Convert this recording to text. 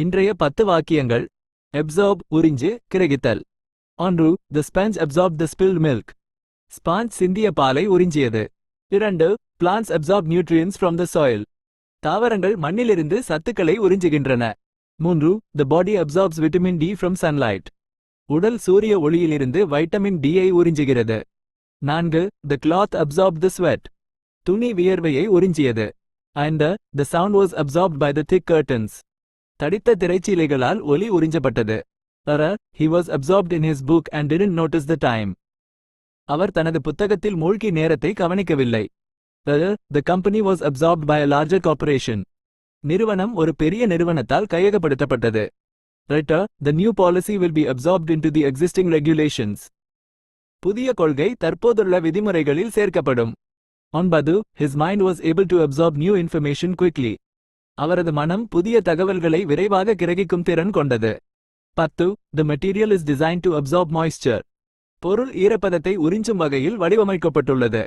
இன்றைய 10 வாக்கியங்கள். absorb உறிஞ்சு, கிரகித்தல். 1. The sponge absorbed the spilled milk. Sponge சிந்திய பாலை உறிஞ்சியது. 2. Plants absorb nutrients from the soil. தாவரங்கள் மண்ணிலிருந்து சத்துக்களை உறிஞ்சுகின்றன. 3. The body absorbs vitamin D from sunlight. உடல் சூரிய ஒளியிலிருந்து வைட்டமின் D ஐ உறிஞ்சுகிறது. 4. The cloth absorbed the sweat. துணி வியர்வையை உறிஞ்சியது. 5. The sound was absorbed by the thick curtains. தடித்த திரைச்சீலைகளால் ஒலி உறிஞ்சப்பட்டது. 6. He was absorbed in his book and didn't notice the time. அவர் தனது புத்தகத்தில் மூழ்கி நேரத்தை கவனிக்கவில்லை. 7. The company was absorbed by a larger corporation. நிறுவனம் ஒரு பெரிய நிறுவனத்தால் கையகப்படுத்தப்பட்டது. 8. The new policy will be absorbed into the existing regulations. புதிய கொள்கை தற்போதுள்ள விதிமுறைகளில் சேர்க்கப்படும். 9. His mind was able to absorb new information quickly. அவரது மனம் புதிய தகவல்களை விரைவாக கிரகிக்கும் திறன் கொண்டது. 10. The material is designed to absorb moisture. பொருள் ஈரப்பதத்தை உறிஞ்சும் வகையில் வடிவமைக்கப்பட்டுள்ளது.